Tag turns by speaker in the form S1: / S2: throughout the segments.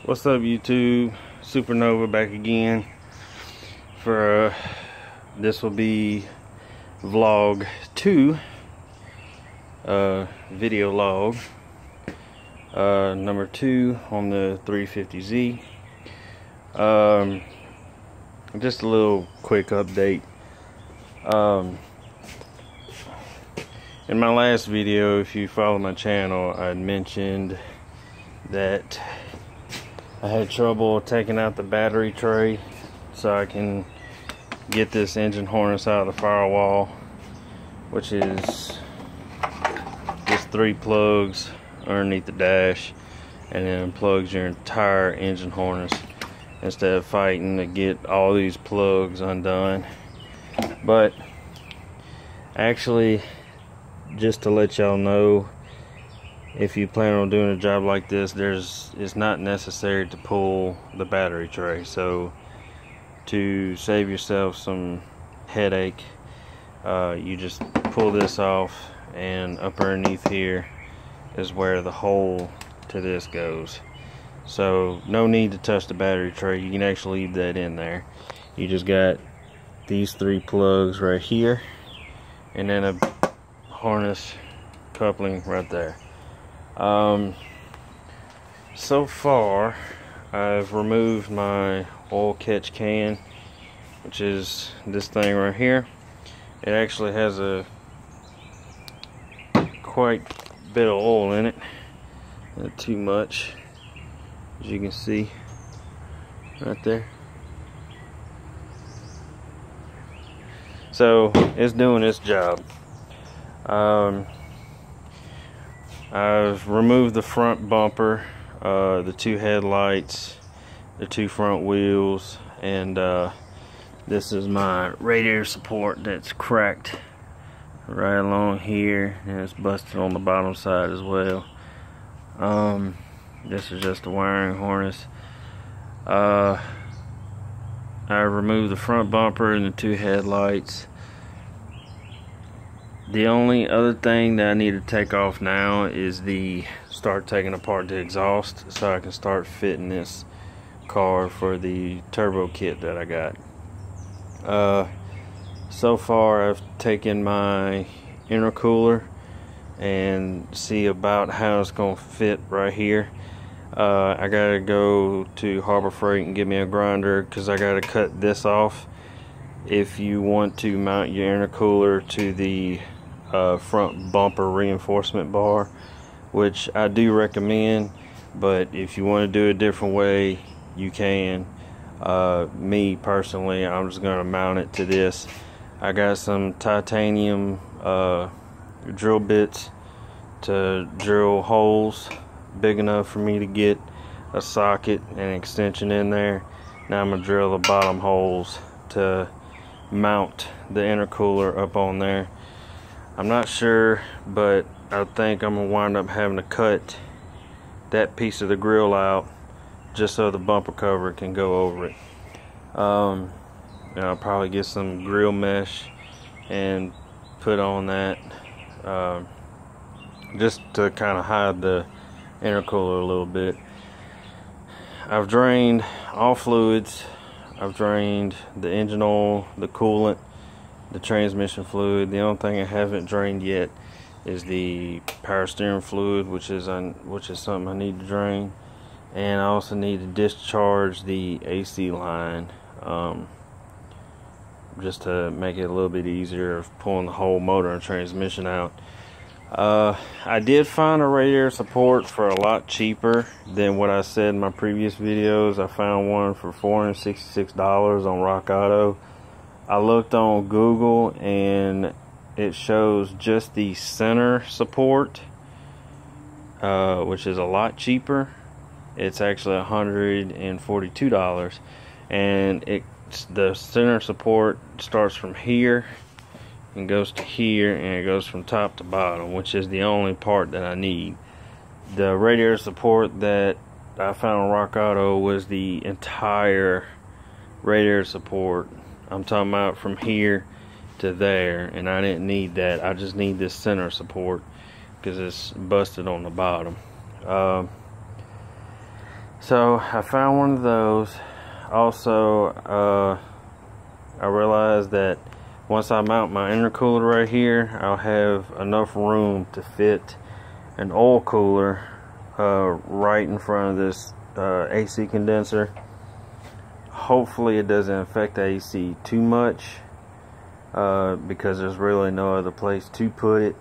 S1: What's up, YouTube? Supernova back again for this will be vlog 2, video log number 2 on the 350Z. Just a little quick update. In my last video, if you follow my channel, I mentioned that I had trouble taking out the battery tray so I can get this engine harness out of the firewall, which is just 3 plugs underneath the dash, and then plugs your entire engine harness instead of fighting to get all these plugs undone. But actually, just to let y'all know, if you plan on doing a job like this, it's not necessary to pull the battery tray. So to save yourself some headache, you just pull this off, and up underneath here is where the hole to this goes. So no need to touch the battery tray. You can actually leave that in there. You just got these 3 plugs right here, and then a harness coupling right there. So far I've removed my oil catch can, which is this thing right here. It actually has a quite bit of oil in it, not too much, as you can see right there. So it's doing its job. I've removed the front bumper, the 2 headlights, the 2 front wheels, and this is my radiator support that's cracked right along here, and it's busted on the bottom side as well. This is just a wiring harness. I removed the front bumper and the 2 headlights. The only other thing that I need to take off now is start taking apart the exhaust, so I can start fitting this car for the turbo kit that I got. So far I've taken my intercooler and see about how it's gonna fit right here. I gotta go to Harbor Freight and get me a grinder, because I gotta cut this off if you want to mount your intercooler to the front bumper reinforcement bar, which I do recommend. But if you want to do it a different way, you can. Me personally, I'm just going to mount it to this. I got some titanium drill bits to drill holes big enough for me to get a socket and extension in there. Now I'm going to drill the bottom holes to mount the intercooler up on there. I'm not sure, but I think I'm going to wind up having to cut that piece of the grill out just so the bumper cover can go over it. And I'll probably get some grill mesh and put on that, just to kind of hide the intercooler a little bit. I've drained all fluids. I've drained the engine oil, the coolant, the transmission fluid. The only thing I haven't drained yet is the power steering fluid, which is something I need to drain. And I also need to discharge the AC line, just to make it a little bit easier of pulling the whole motor and transmission out. I did find a radiator support for a lot cheaper than what I said in my previous videos. I found one for $466 on Rock Auto. I looked on Google and it shows just the center support, which is a lot cheaper. It's actually $142, and the center support starts from here and goes to here, and it goes from top to bottom, which is the only part that I need. The radiator support that I found on Rock Auto was the entire radiator support. I'm talking about from here to there, and I didn't need that. I just need this center support because it's busted on the bottom. So I found one of those. Also, I realized that once I mount my intercooler right here, I'll have enough room to fit an oil cooler right in front of this AC condenser. Hopefully it doesn't affect the AC too much, because there's really no other place to put it.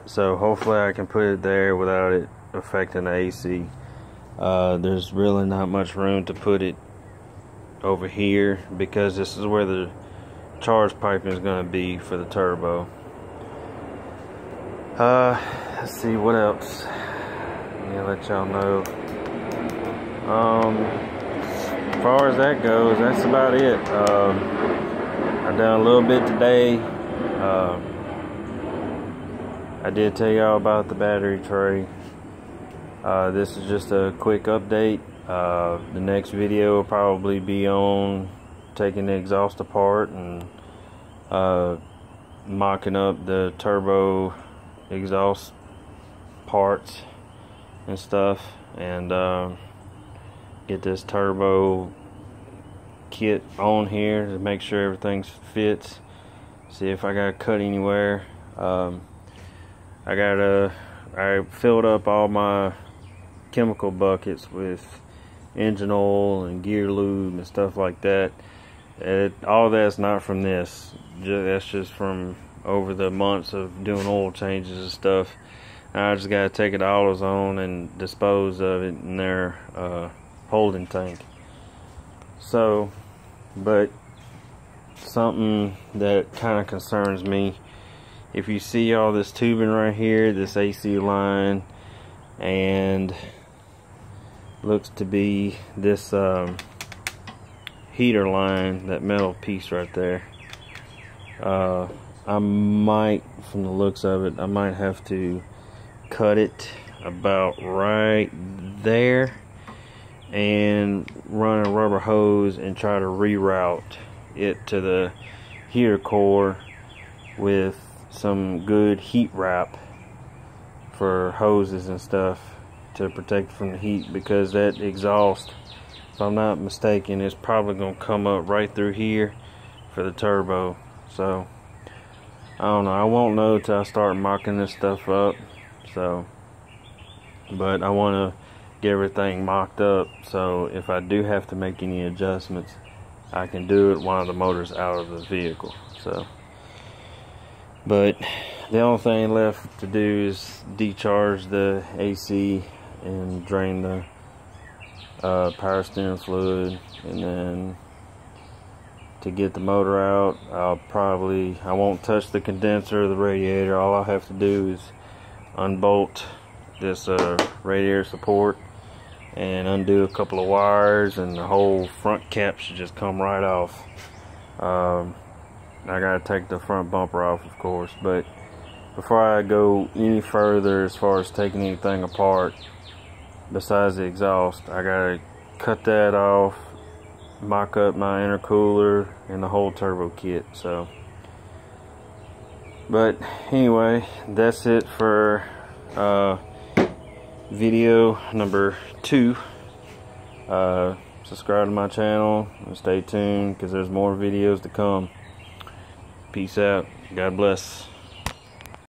S1: So hopefully I can put it there without it affecting the AC. There's really not much room to put it over here because this is where the charge piping is going to be for the turbo. Let's see what else. Let me let y'all know. As far as that goes, that's about it. I've done a little bit today. I did tell y'all about the battery tray. This is just a quick update. The next video will probably be on taking the exhaust apart and mocking up the turbo exhaust parts and stuff, and get this turbo kit on here to make sure everything fits. See if I gotta cut anywhere. I filled up all my chemical buckets with engine oil and gear lube and stuff like that. All that's not from this. That's just from over the months of doing oil changes and stuff. I just gotta take it to AutoZone and dispose of it in their holding tank. So, but something that kind of concerns me, if you see all this tubing right here, this AC line, and looks to be this heater line, that metal piece right there, I might, from the looks of it, I might have to cut it about right there and run a rubber hose and try to reroute it to the heater core with some good heat wrap for hoses and stuff to protect from the heat, because that exhaust, if I'm not mistaken, is probably going to come up right through here for the turbo. So I don't know, I won't know till I start mocking this stuff up. So, but I want to get everything mocked up, so if I do have to make any adjustments, I can do it while the motor's out of the vehicle. So, but the only thing left to do is decharge the AC and drain the power steering fluid, and then to get the motor out, I won't touch the condenser or the radiator. All I'll have to do is unbolt this radiator support and undo a couple of wires, and the whole front cap should just come right off. I gotta take the front bumper off, of course, but before I go any further as far as taking anything apart besides the exhaust, I gotta cut that off, mock up my intercooler and the whole turbo kit. So, but anyway, that's it for video number 2. Subscribe to my channel and stay tuned, because there's more videos to come. Peace out. God bless.